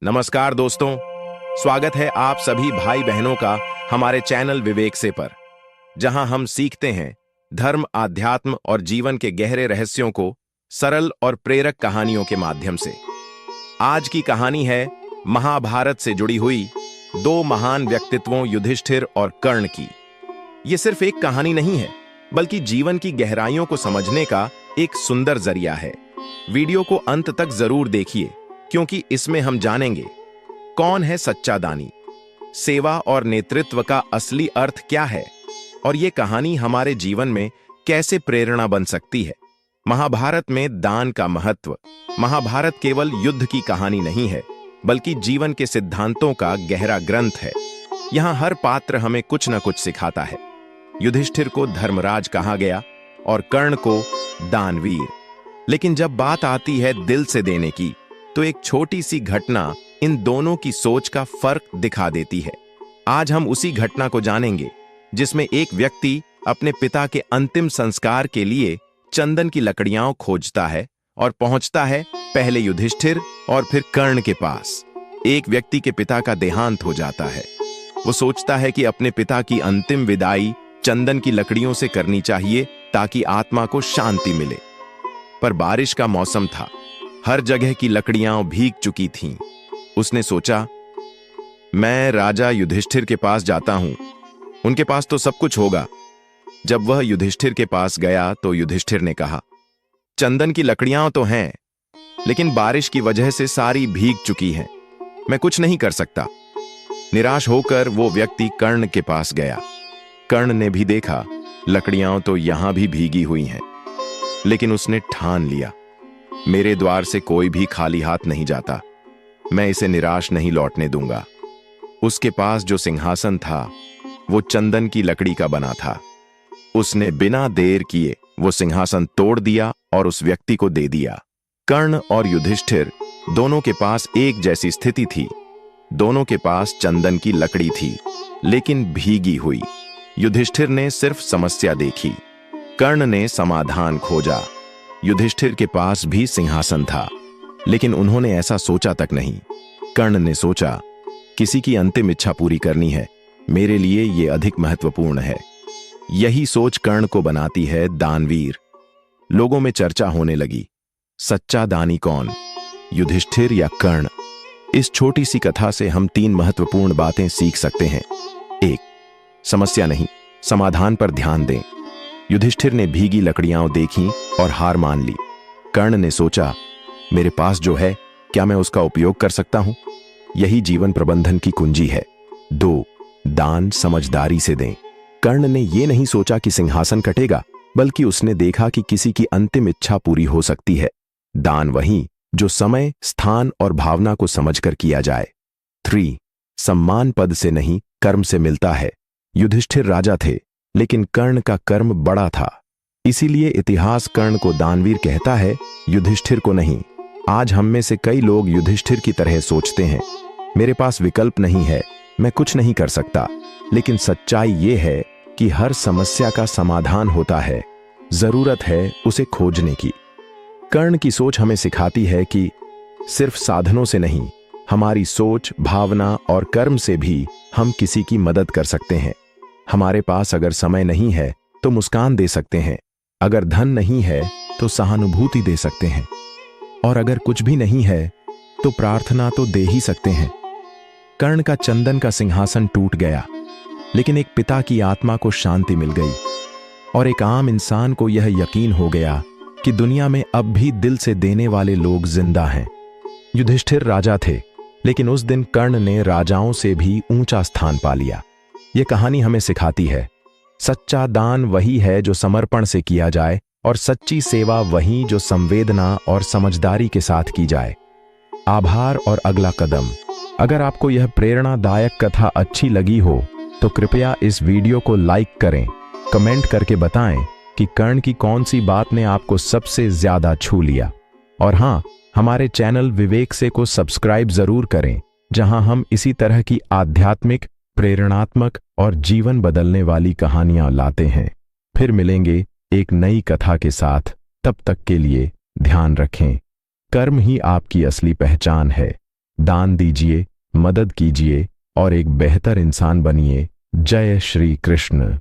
नमस्कार दोस्तों, स्वागत है आप सभी भाई बहनों का हमारे चैनल विवेक से पर, जहां हम सीखते हैं धर्म, आध्यात्म और जीवन के गहरे रहस्यों को सरल और प्रेरक कहानियों के माध्यम से। आज की कहानी है महाभारत से जुड़ी हुई दो महान व्यक्तित्वों युधिष्ठिर और कर्ण की। ये सिर्फ एक कहानी नहीं है, बल्कि जीवन की गहराइयों को समझने का एक सुंदर जरिया है। वीडियो को अंत तक जरूर देखिए, क्योंकि इसमें हम जानेंगे कौन है सच्चा दानी, सेवा और नेतृत्व का असली अर्थ क्या है, और ये कहानी हमारे जीवन में कैसे प्रेरणा बन सकती है। महाभारत में दान का महत्व। महाभारत केवल युद्ध की कहानी नहीं है, बल्कि जीवन के सिद्धांतों का गहरा ग्रंथ है। यहाँ हर पात्र हमें कुछ न कुछ सिखाता है। युधिष्ठिर को धर्मराज कहा गया और कर्ण को दानवीर। लेकिन जब बात आती है दिल से देने की, तो एक छोटी सी घटना इन दोनों की सोच का फर्क दिखा देती है। आज हम उसी घटना को जानेंगे, जिसमें एक व्यक्ति अपने पिता के अंतिम संस्कार के लिए चंदन की लकड़ियां खोजता है और पहुंचता है पहले युधिष्ठिर और फिर कर्ण के पास। एक व्यक्ति के पिता का देहांत हो जाता है। वो सोचता है कि अपने पिता की अंतिम विदाई चंदन की लकड़ियों से करनी चाहिए, ताकि आत्मा को शांति मिले। पर बारिश का मौसम था, हर जगह की लकड़ियां भीग चुकी थीं। उसने सोचा, मैं राजा युधिष्ठिर के पास जाता हूं, उनके पास तो सब कुछ होगा। जब वह युधिष्ठिर के पास गया तो युधिष्ठिर ने कहा, चंदन की लकड़ियां तो हैं, लेकिन बारिश की वजह से सारी भीग चुकी हैं, मैं कुछ नहीं कर सकता। निराश होकर वो व्यक्ति कर्ण के पास गया। कर्ण ने भी देखा, लकड़ियां तो यहां भी भीगी हुई हैं, लेकिन उसने ठान लिया, मेरे द्वार से कोई भी खाली हाथ नहीं जाता, मैं इसे निराश नहीं लौटने दूंगा। उसके पास जो सिंहासन था वो चंदन की लकड़ी का बना था। उसने बिना देर किए वो सिंहासन तोड़ दिया और उस व्यक्ति को दे दिया। कर्ण और युधिष्ठिर दोनों के पास एक जैसी स्थिति थी। दोनों के पास चंदन की लकड़ी थी, लेकिन भीगी हुई। युधिष्ठिर ने सिर्फ समस्या देखी, कर्ण ने समाधान खोजा। युधिष्ठिर के पास भी सिंहासन था, लेकिन उन्होंने ऐसा सोचा तक नहीं। कर्ण ने सोचा, किसी की अंतिम इच्छा पूरी करनी है, मेरे लिए यह अधिक महत्वपूर्ण है। यही सोच कर्ण को बनाती है दानवीर। लोगों में चर्चा होने लगी, सच्चा दानी कौन, युधिष्ठिर या कर्ण? इस छोटी सी कथा से हम 3 महत्वपूर्ण बातें सीख सकते हैं। 1. समस्या नहीं, समाधान पर ध्यान दें। युधिष्ठिर ने भीगी लकड़ियां देखीं और हार मान ली। कर्ण ने सोचा, मेरे पास जो है, क्या मैं उसका उपयोग कर सकता हूं? यही जीवन प्रबंधन की कुंजी है। 2. दान समझदारी से दें। कर्ण ने यह नहीं सोचा कि सिंहासन कटेगा, बल्कि उसने देखा कि किसी की अंतिम इच्छा पूरी हो सकती है। दान वही जो समय, स्थान और भावना को समझकर किया जाए। 3. सम्मान पद से नहीं, कर्म से मिलता है। युधिष्ठिर राजा थे, लेकिन कर्ण का कर्म बड़ा था, इसीलिए इतिहास कर्ण को दानवीर कहता है, युधिष्ठिर को नहीं। आज हम में से कई लोग युधिष्ठिर की तरह सोचते हैं, मेरे पास विकल्प नहीं है, मैं कुछ नहीं कर सकता। लेकिन सच्चाई ये है कि हर समस्या का समाधान होता है, जरूरत है उसे खोजने की। कर्ण की सोच हमें सिखाती है कि सिर्फ साधनों से नहीं, हमारी सोच, भावना और कर्म से भी हम किसी की मदद कर सकते हैं। हमारे पास अगर समय नहीं है तो मुस्कान दे सकते हैं, अगर धन नहीं है तो सहानुभूति दे सकते हैं, और अगर कुछ भी नहीं है तो प्रार्थना तो दे ही सकते हैं। कर्ण का चंदन का सिंहासन टूट गया, लेकिन एक पिता की आत्मा को शांति मिल गई, और एक आम इंसान को यह यकीन हो गया कि दुनिया में अब भी दिल से देने वाले लोग जिंदा हैं। युधिष्ठिर राजा थे, लेकिन उस दिन कर्ण ने राजाओं से भी ऊंचा स्थान पा लिया। यह कहानी हमें सिखाती है, सच्चा दान वही है जो समर्पण से किया जाए, और सच्ची सेवा वही जो संवेदना और समझदारी के साथ की जाए। आभार और अगला कदम। अगर आपको यह प्रेरणादायक कथा अच्छी लगी हो तो कृपया इस वीडियो को लाइक करें, कमेंट करके बताएं कि कर्ण की कौन सी बात ने आपको सबसे ज्यादा छू लिया। और हां, हमारे चैनल विवेक से को सब्सक्राइब जरूर करें, जहां हम इसी तरह की आध्यात्मिक, प्रेरणात्मक और जीवन बदलने वाली कहानियां लाते हैं। फिर मिलेंगे एक नई कथा के साथ। तब तक के लिए ध्यान रखें, कर्म ही आपकी असली पहचान है। दान दीजिए, मदद कीजिए और एक बेहतर इंसान बनिए। जय श्री कृष्ण।